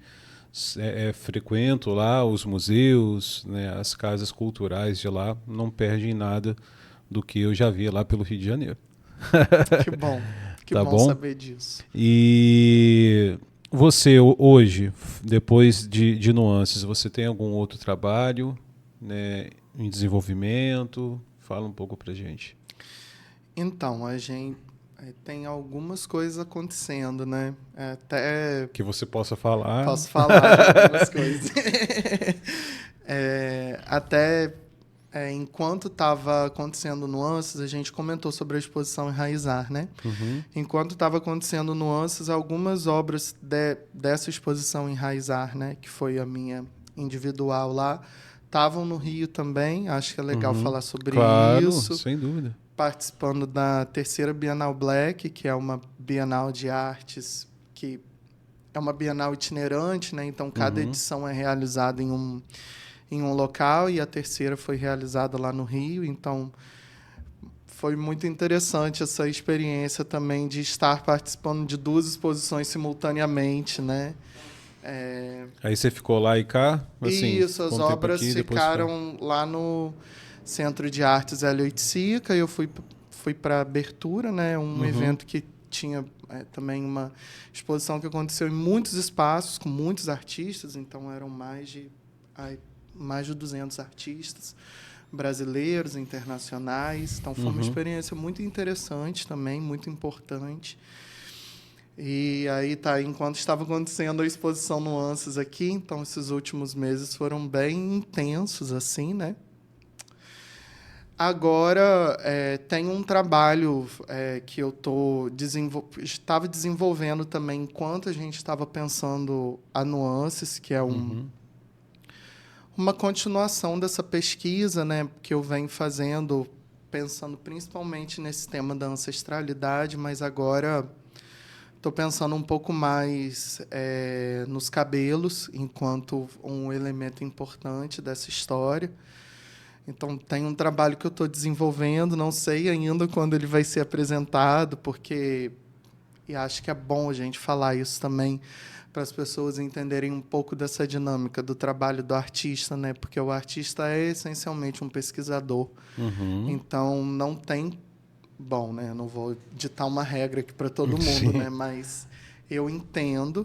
frequento lá os museus, né, as casas culturais de lá, não perdem nada do que eu já vi lá pelo Rio de Janeiro. Que Tá bom bom? saber disso. E você hoje, depois de Nuances, você tem algum outro trabalho, né, em desenvolvimento? Fala um pouco pra gente. Então, a gente tem algumas coisas acontecendo, né? Até Que você possa falar. posso falar de algumas coisas. Até enquanto estava acontecendo Nuances, a gente comentou sobre a exposição Enraizar, né? Uhum. Enquanto estava acontecendo Nuances, algumas obras dessa exposição Enraizar, né? Que foi a minha individual lá, estavam no Rio também. Acho que é legal Uhum. falar sobre Claro, isso. sem dúvida. Participando da terceira Bienal Black, que é uma Bienal de artes que é uma Bienal itinerante, né? Então, cada edição é realizada em um local e a terceira foi realizada lá no Rio. Então, foi muito interessante essa experiência também de estar participando de duas exposições simultaneamente, né? Aí você ficou lá e cá, assim, Isso, as ficou um tempo obras aqui, depois foi. ficaram lá no Centro de Artes Hélio-Oiticica, e eu fui para a abertura, né? Um evento que tinha também uma exposição que aconteceu em muitos espaços, com muitos artistas, então eram mais de 200 artistas brasileiros, internacionais. Então, foi uma experiência muito interessante também, muito importante. E aí, enquanto estava acontecendo a exposição Nuances aqui, então esses últimos meses foram bem intensos, assim, né? Agora, tem um trabalho que eu estava desenvolvendo também enquanto a gente estava pensando a Nuances, que é uma continuação dessa pesquisa, né, que eu venho fazendo, pensando principalmente nesse tema da ancestralidade, mas agora estou pensando um pouco mais nos cabelos, enquanto um elemento importante dessa história. Então, tem um trabalho que eu estou desenvolvendo, não sei ainda quando ele vai ser apresentado, e acho que é bom a gente falar isso também, para as pessoas entenderem um pouco dessa dinâmica do trabalho do artista, né? Porque o artista é essencialmente um pesquisador. Então, não tem... Bom, né? Eu não vou ditar uma regra aqui para todo mundo, né? Mas eu entendo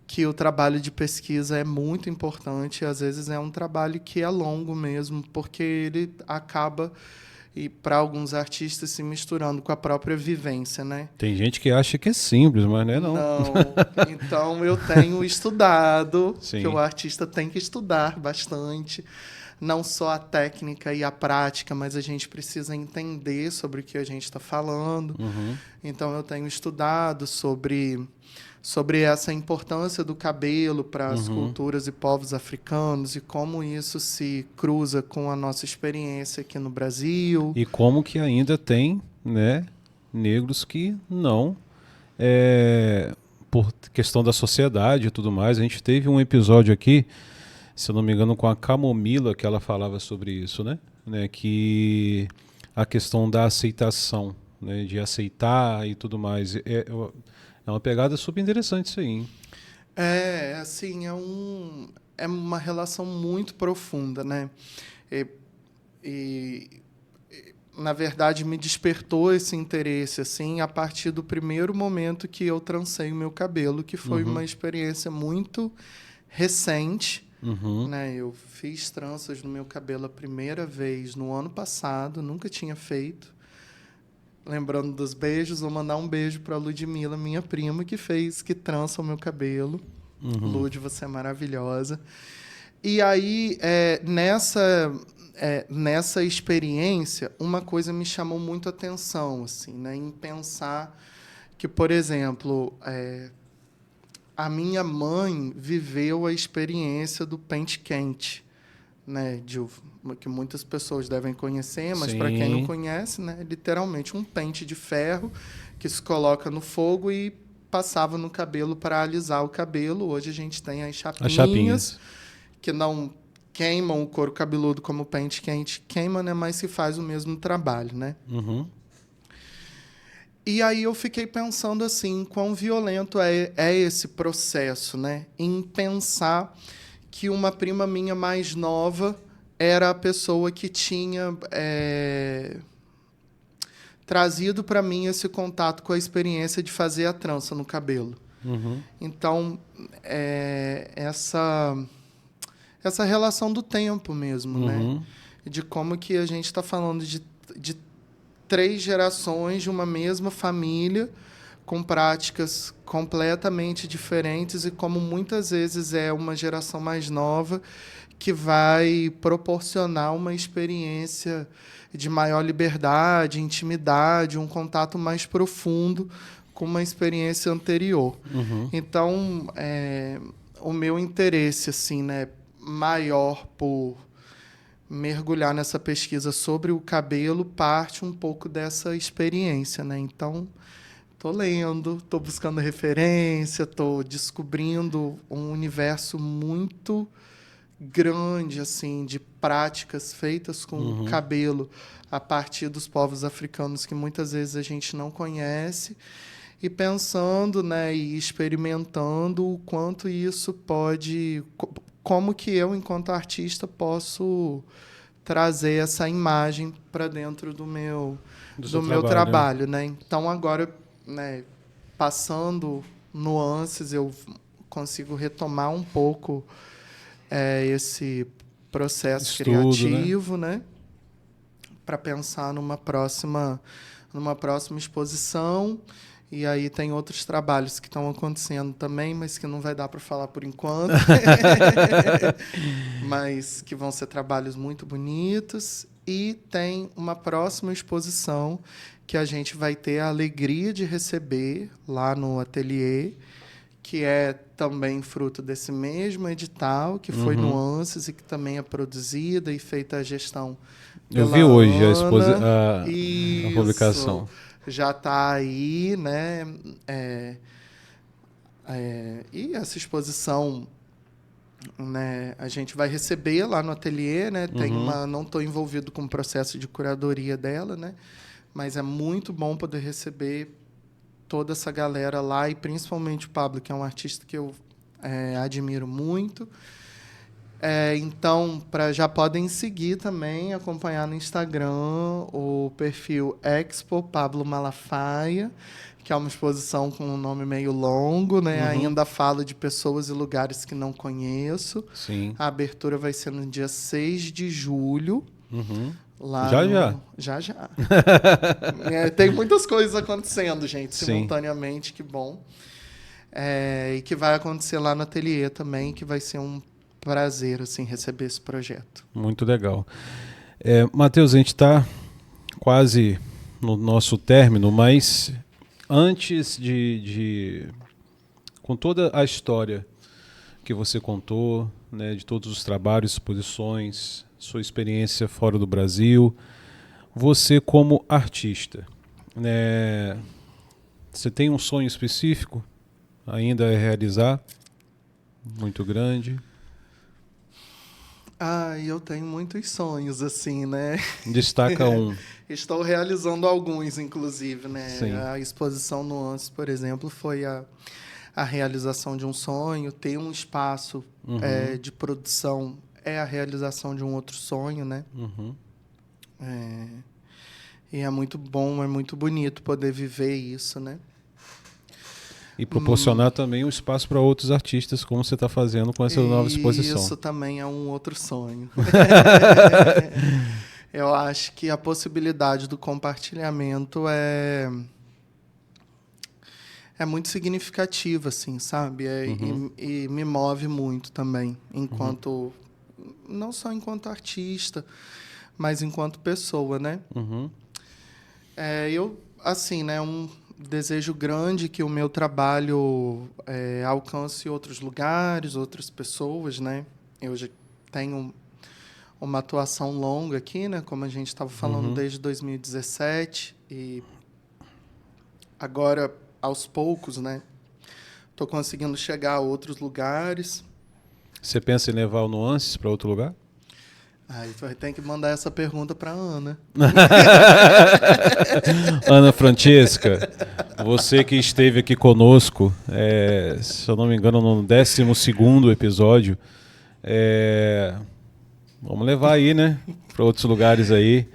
que o trabalho de pesquisa é muito importante, e às vezes é um trabalho que é longo mesmo, porque ele acaba, e para alguns artistas, se misturando com a própria vivência, né? Tem gente que acha que é simples, mas não é não. Não. Então, eu tenho estudado, que Sim. o artista tem que estudar bastante, não só a técnica e a prática, mas a gente precisa entender sobre o que a gente está falando. Então, eu tenho estudado sobre essa importância do cabelo para as culturas e povos africanos e como isso se cruza com a nossa experiência aqui no Brasil. E como que ainda tem, né, negros que não, por questão da sociedade e tudo mais. A gente teve um episódio aqui, se eu não me engano, com a Camomila, que ela falava sobre isso, né? Que a questão da aceitação, né, de aceitar e tudo mais. É uma pegada super interessante isso aí, hein? Assim, é uma relação muito profunda, né? E, na verdade, me despertou esse interesse, assim, a partir do primeiro momento que eu trancei o meu cabelo, que foi uma experiência muito recente, né? Eu fiz tranças no meu cabelo a primeira vez no ano passado, nunca tinha feito. Lembrando dos beijos, vou mandar um beijo para a Ludmilla, minha prima, que trança o meu cabelo. Lud, você é maravilhosa. E aí, nessa experiência, uma coisa me chamou muito a atenção, assim, né, em pensar que, por exemplo, a minha mãe viveu a experiência do pente quente, né, que muitas pessoas devem conhecer, mas para quem não conhece, né, é literalmente um pente de ferro que se coloca no fogo e passava no cabelo para alisar o cabelo. Hoje a gente tem as chapinhas. Que não queimam o couro cabeludo como o pente quente queima, né, mas se faz o mesmo trabalho, né? E aí eu fiquei pensando assim, quão violento é esse processo, né? Em pensar que uma prima minha mais nova era a pessoa que tinha trazido para mim esse contato com a experiência de fazer a trança no cabelo. Uhum. Então, essa relação do tempo mesmo, né? Uhum. De como que a gente está falando de 3 gerações de uma mesma família com práticas completamente diferentes e como muitas vezes é uma geração mais nova que vai proporcionar uma experiência de maior liberdade, intimidade, um contato mais profundo com uma experiência anterior. Uhum. Então, o meu interesse assim, né, maior por mergulhar nessa pesquisa sobre o cabelo parte um pouco dessa experiência, né? Então, tô lendo, tô buscando referência, tô descobrindo um universo muito grande assim de práticas feitas com cabelo a partir dos povos africanos que muitas vezes a gente não conhece e pensando, né, e experimentando o quanto isso pode, como que eu enquanto artista posso trazer essa imagem para dentro do meu seu meu trabalho, né? trabalho, né? Então agora, né, passando nuances, eu consigo retomar um pouco esse processo Estudo, né? criativo, né? Para pensar numa próxima exposição. E aí tem outros trabalhos que estão acontecendo também, mas que não vai dar para falar por enquanto. Mas que vão ser trabalhos muito bonitos. E tem uma próxima exposição que a gente vai ter a alegria de receber lá no ateliê, que é também fruto desse mesmo edital, que foi Nuances e que também é produzida e feita a gestão Eu pela vi hoje Ana. a Isso. publicação. Já está aí, né? E essa exposição, né, a gente vai receber lá no ateliê, né? Não estou envolvido com o processo de curadoria dela, né? Mas é muito bom poder receber toda essa galera lá e principalmente o Pablo, que é um artista que eu admiro muito. Então, já podem seguir também, acompanhar no Instagram o perfil Expo Pablo Malafaia, que é uma exposição com um nome meio longo, né? Ainda falo de pessoas e lugares que não conheço. Sim. A abertura vai ser no dia 6 de julho. Lá Já, no... já. Já, já. Tem muitas coisas acontecendo, gente, Sim. simultaneamente, que bom. E que vai acontecer lá no ateliê também, que vai ser um prazer assim receber esse projeto. Muito legal. Matheus, a gente está quase no nosso término, mas antes com toda a história que você contou, né, de todos os trabalhos, exposições, sua experiência fora do Brasil, você como artista, né, você tem um sonho específico ainda a realizar? Muito grande? Eu tenho muitos sonhos, assim, né? Destaca um. Estou realizando alguns, inclusive, né? Sim. A exposição Nuances, por exemplo, foi a realização de um sonho. Ter um espaço de produção é a realização de um outro sonho, né? E é muito bom, é muito bonito poder viver isso, né? E proporcionar também um espaço para outros artistas, como você está fazendo com essa nova exposição. Isso também é um outro sonho. Eu acho que a possibilidade do compartilhamento é muito significativa, assim, sabe? E me move muito também, enquanto não só enquanto artista, mas enquanto pessoa, né? Eu, assim, né, um desejo grande que o meu trabalho alcance outros lugares, outras pessoas, né? Eu já tenho uma atuação longa aqui, né? Como a gente estava falando, desde 2017 e agora, aos poucos, né? Estou conseguindo chegar a outros lugares. Você pensa em levar o Nuances para outro lugar? Aí tem que mandar essa pergunta para Ana. Ana Francesca, você que esteve aqui conosco, se eu não me engano, no 12º episódio, vamos levar aí, né, para outros lugares aí,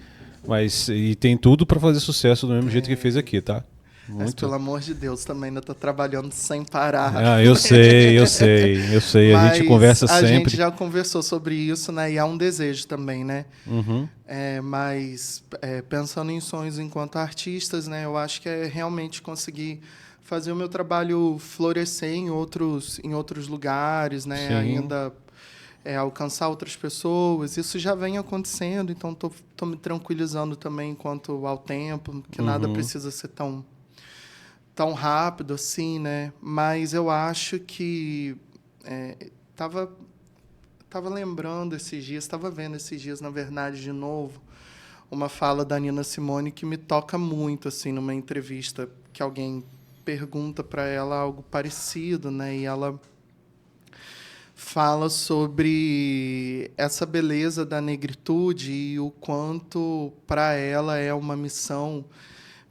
mas e tem tudo para fazer sucesso do mesmo jeito que fez aqui, tá? Mas, Muito. pelo amor de Deus, também ainda está trabalhando sem parar. Ah, eu sei. A gente conversa sempre. A gente já conversou sobre isso, né? E há um desejo também, né? Uhum. Mas pensando em sonhos enquanto artistas, né? Eu acho que é realmente conseguir fazer o meu trabalho florescer em outros lugares, né? Sim. Ainda alcançar outras pessoas. Isso já vem acontecendo, então tô me tranquilizando também quanto ao tempo, que nada precisa ser tão rápido assim, né? Mas eu acho que tava lembrando esses dias, estava vendo esses dias, na verdade, de novo, uma fala da Nina Simone que me toca muito, assim, numa entrevista que alguém pergunta para ela algo parecido, né? E ela fala sobre essa beleza da negritude e o quanto para ela é uma missão,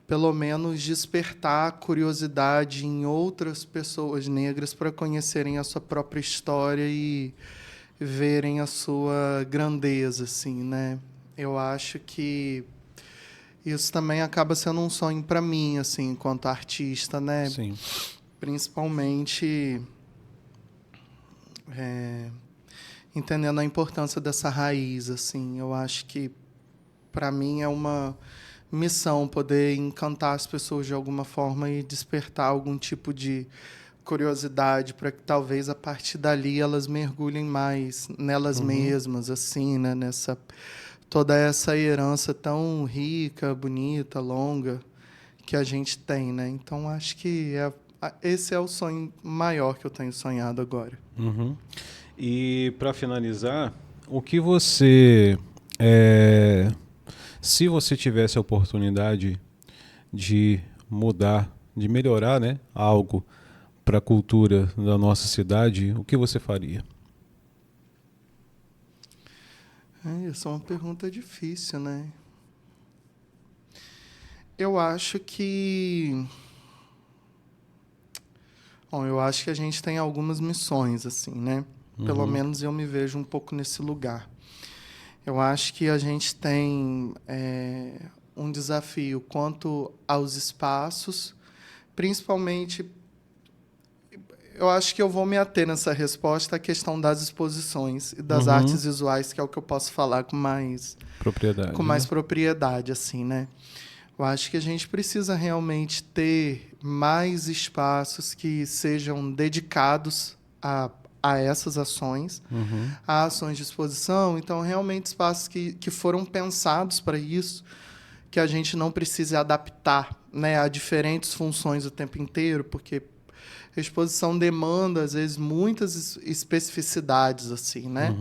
pelo menos, despertar a curiosidade em outras pessoas negras para conhecerem a sua própria história e verem a sua grandeza, assim, né? Eu acho que isso também acaba sendo um sonho para mim, assim, enquanto artista, né? Sim. Principalmente entendendo a importância dessa raiz, assim. Eu acho que para mim é uma missão poder encantar as pessoas de alguma forma e despertar algum tipo de curiosidade para que talvez a partir dali elas mergulhem mais nelas mesmas, assim, né? Nessa toda essa herança tão rica, bonita, longa que a gente tem, né? Então acho que esse é o sonho maior que eu tenho sonhado agora. Uhum. E para finalizar, o que você se você tivesse a oportunidade de mudar, de melhorar, né, algo para a cultura da nossa cidade, o que você faria? Essa é uma pergunta difícil, né? Eu acho que... Bom, eu acho que a gente tem algumas missões, assim, né? Pelo menos eu me vejo um pouco nesse lugar. Eu acho que a gente tem um desafio quanto aos espaços, principalmente... Eu acho que eu vou me ater nessa resposta à questão das exposições e das artes visuais, que é o que eu posso falar com mais propriedade, assim, né? Eu acho que a gente precisa realmente ter mais espaços que sejam dedicados a essas ações, a ações de exposição. Então, realmente, espaços que foram pensados para isso, que a gente não precise adaptar, né, a diferentes funções o tempo inteiro, porque a exposição demanda, às vezes, muitas especificidades, assim, né?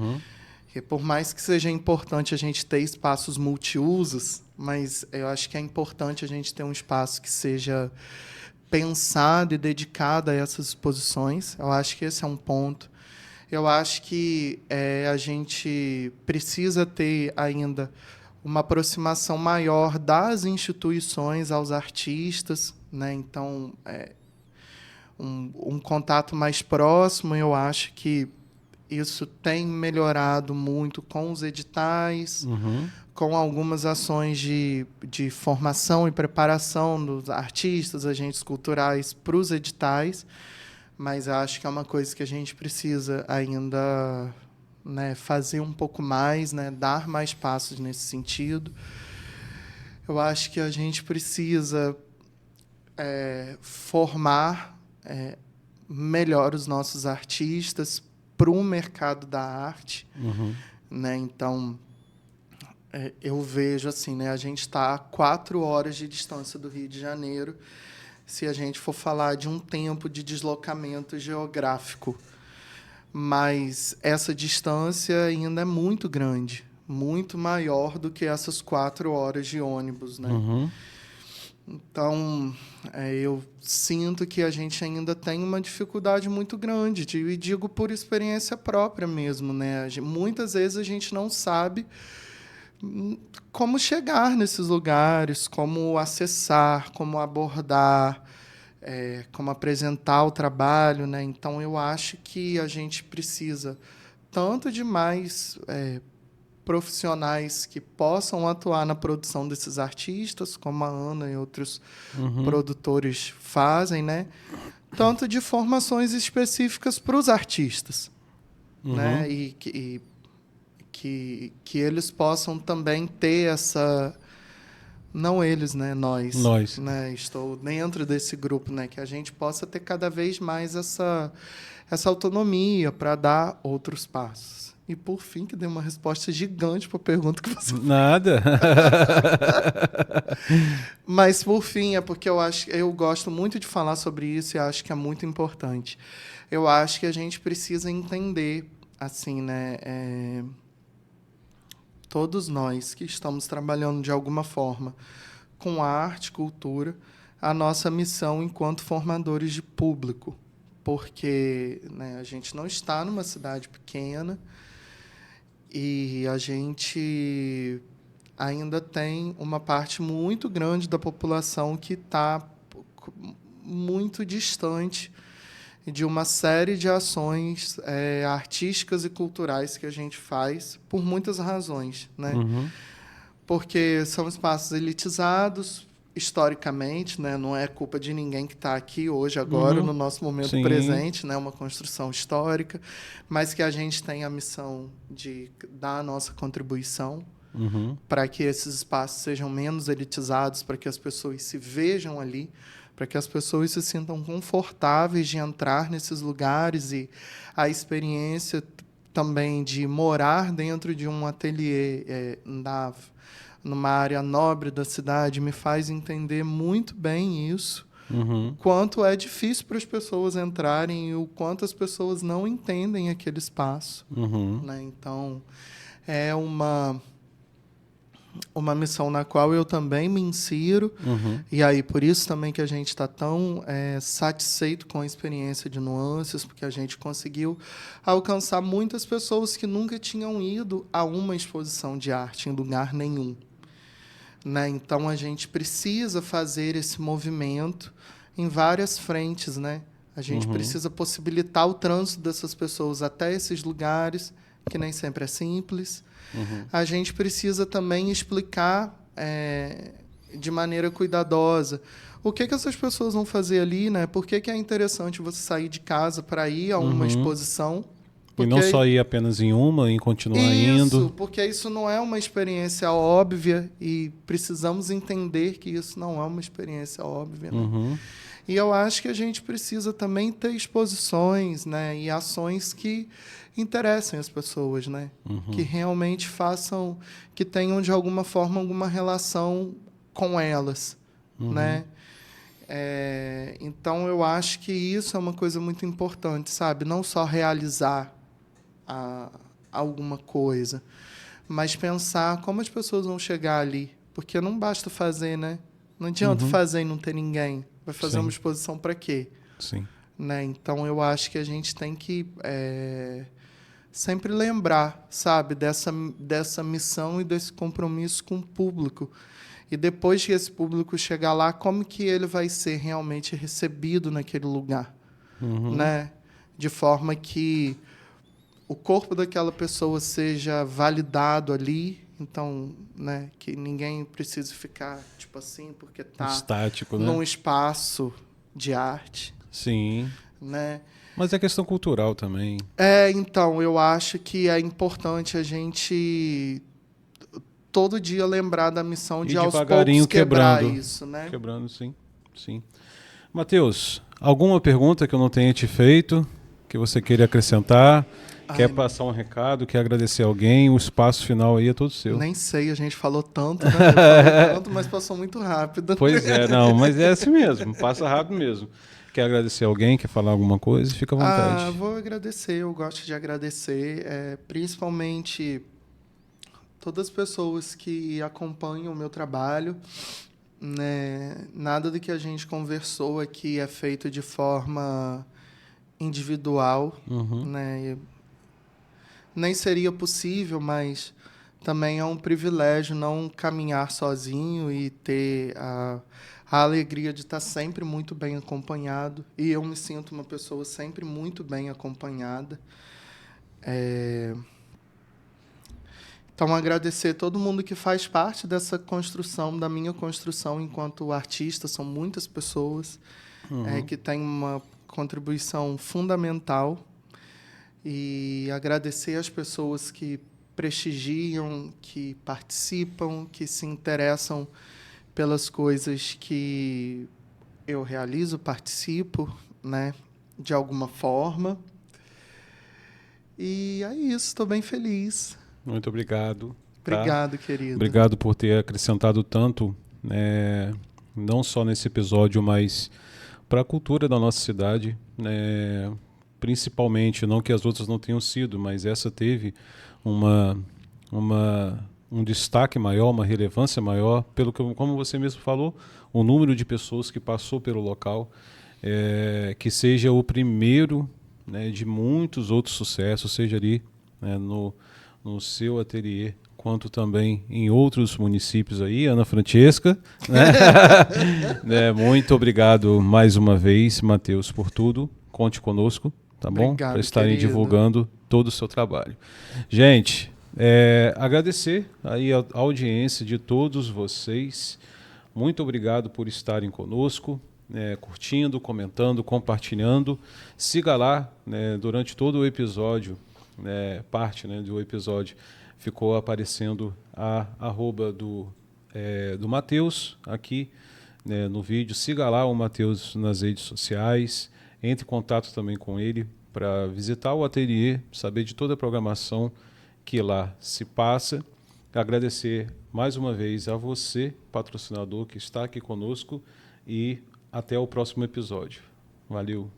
E por mais que seja importante a gente ter espaços multiusos, mas eu acho que é importante a gente ter um espaço que seja pensado e dedicado a essas exposições. Eu acho que esse é um ponto. Eu acho que a gente precisa ter ainda uma aproximação maior das instituições aos artistas, né? Então, um contato mais próximo. Eu acho que isso tem melhorado muito com os editais, com algumas ações de formação e preparação dos artistas, agentes culturais para os editais, mas acho que é uma coisa que a gente precisa ainda, né, fazer um pouco mais, né, dar mais passos nesse sentido. Eu acho que a gente precisa formar melhor os nossos artistas para o mercado da arte, né? Então, eu vejo assim, né? A gente está a 4 horas de distância do Rio de Janeiro, se a gente for falar de um tempo de deslocamento geográfico. Mas essa distância ainda é muito grande, muito maior do que essas 4 horas de ônibus, né? Então, eu sinto que a gente ainda tem uma dificuldade muito grande, e digo por experiência própria mesmo, né? Muitas vezes a gente não sabe como chegar nesses lugares, como acessar, como abordar, como apresentar o trabalho, né? Então, eu acho que a gente precisa tanto de mais profissionais que possam atuar na produção desses artistas, como a Ana e outros produtores fazem, né? Tanto de formações específicas para os artistas, né? E que eles possam também ter essa... Não eles, né? Nós. Né? Estou dentro desse grupo, né? Que a gente possa ter cada vez mais essa autonomia para dar outros passos. E, por fim, que dei uma resposta gigante para a pergunta que você fez. Nada. Mas, por fim, é porque eu gosto muito de falar sobre isso e acho que é muito importante. Eu acho que a gente precisa entender, assim, né? Todos nós que estamos trabalhando de alguma forma com arte, cultura, a nossa missão enquanto formadores de público. Porque, né, a gente não está numa cidade pequena e a gente ainda tem uma parte muito grande da população que está muito distante de uma série de ações artísticas e culturais que a gente faz por muitas razões, né? Porque são espaços elitizados historicamente, né? Não é culpa de ninguém que está aqui hoje, agora, no nosso momento presente, né? Uma construção histórica, mas que a gente tem a missão de dar a nossa contribuição para que esses espaços sejam menos elitizados, para que as pessoas se vejam ali, para que as pessoas se sintam confortáveis de entrar nesses lugares e a experiência também de morar dentro de um ateliê numa área nobre da cidade me faz entender muito bem isso, o quanto é difícil para as pessoas entrarem e o quanto as pessoas não entendem aquele espaço. Né? Então, é uma missão na qual eu também me insiro, e aí por isso também que a gente está tão satisfeito com a experiência de Nuances, porque a gente conseguiu alcançar muitas pessoas que nunca tinham ido a uma exposição de arte em lugar nenhum. Né? Então, a gente precisa fazer esse movimento em várias frentes. Né? A gente precisa possibilitar o trânsito dessas pessoas até esses lugares, que nem sempre é simples. A gente precisa também explicar de maneira cuidadosa o que essas pessoas vão fazer ali, né? Por que é interessante você sair de casa para ir a uma exposição. Porque... E não só ir apenas em uma, e continuar indo. Isso, porque isso não é uma experiência óbvia e precisamos entender que isso não é uma experiência óbvia. Né? E eu acho que a gente precisa também ter exposições, né, e ações que interessem as pessoas, né? Que realmente façam, que tenham de alguma forma alguma relação com elas. Né? Então, eu acho que isso é uma coisa muito importante, sabe? Não só realizar alguma coisa, mas pensar como as pessoas vão chegar ali, porque não basta fazer, né? Não adianta fazer e não ter ninguém. Vai fazer uma exposição para quê? Né? Então, eu acho que a gente tem que sempre lembrar, sabe, dessa missão e desse compromisso com o público. E depois que esse público chegar lá, como que ele vai ser realmente recebido naquele lugar? Né? De forma que o corpo daquela pessoa seja validado ali, então, né, que ninguém precise ficar tipo assim, porque está estático, né? Num espaço de arte. Sim. Né? Mas é questão cultural também. Então, eu acho que é importante a gente todo dia lembrar da missão de aos poucos quebrar isso, né? Quebrando, sim. Matheus, alguma pergunta que eu não tenha te feito, que você queira acrescentar? Quer passar um recado, quer agradecer alguém? O espaço final aí é todo seu. Nem sei, a gente falou tanto, né? Eu falei tanto, mas passou muito rápido. Pois é, não, mas é assim mesmo, passa rápido mesmo. Quer agradecer alguém, quer falar alguma coisa? Fica à vontade. Vou agradecer, eu gosto de agradecer, principalmente todas as pessoas que acompanham o meu trabalho, né, nada do que a gente conversou aqui é feito de forma individual, né? Nem seria possível, mas também é um privilégio não caminhar sozinho e ter a alegria de estar sempre muito bem acompanhado. E eu me sinto uma pessoa sempre muito bem acompanhada. Então, agradecer todo mundo que faz parte dessa construção, da minha construção enquanto artista. São muitas pessoas que têm uma contribuição fundamental. E agradecer as pessoas que prestigiam, que participam, que se interessam pelas coisas que eu realizo, participo, né, de alguma forma. E é isso, estou bem feliz. Muito obrigado. Obrigado, querido. Obrigado por ter acrescentado tanto, não só nesse episódio, mas para a cultura da nossa cidade, né? Principalmente, não que as outras não tenham sido, mas essa teve um destaque maior, uma relevância maior, pelo que, como você mesmo falou, o número de pessoas que passou pelo local, que seja o primeiro, né, de muitos outros sucessos, seja ali, né, no seu ateliê, quanto também em outros municípios aí, Ana Francesca, né? Muito obrigado mais uma vez, Matheus, por tudo. Conte conosco, tá bom? Obrigado, para estarem querido. divulgando todo o seu trabalho. Gente, agradecer aí a audiência de todos vocês. Muito obrigado por estarem conosco, curtindo, comentando, compartilhando. Siga lá, né, durante todo o episódio, parte, né, do episódio ficou aparecendo a arroba do Matheus aqui, né, no vídeo. Siga lá o Matheus nas redes sociais, entre em contato também com ele para visitar o ateliê, saber de toda a programação que lá se passa. Agradecer mais uma vez a você, patrocinador, que está aqui conosco, e até o próximo episódio. Valeu!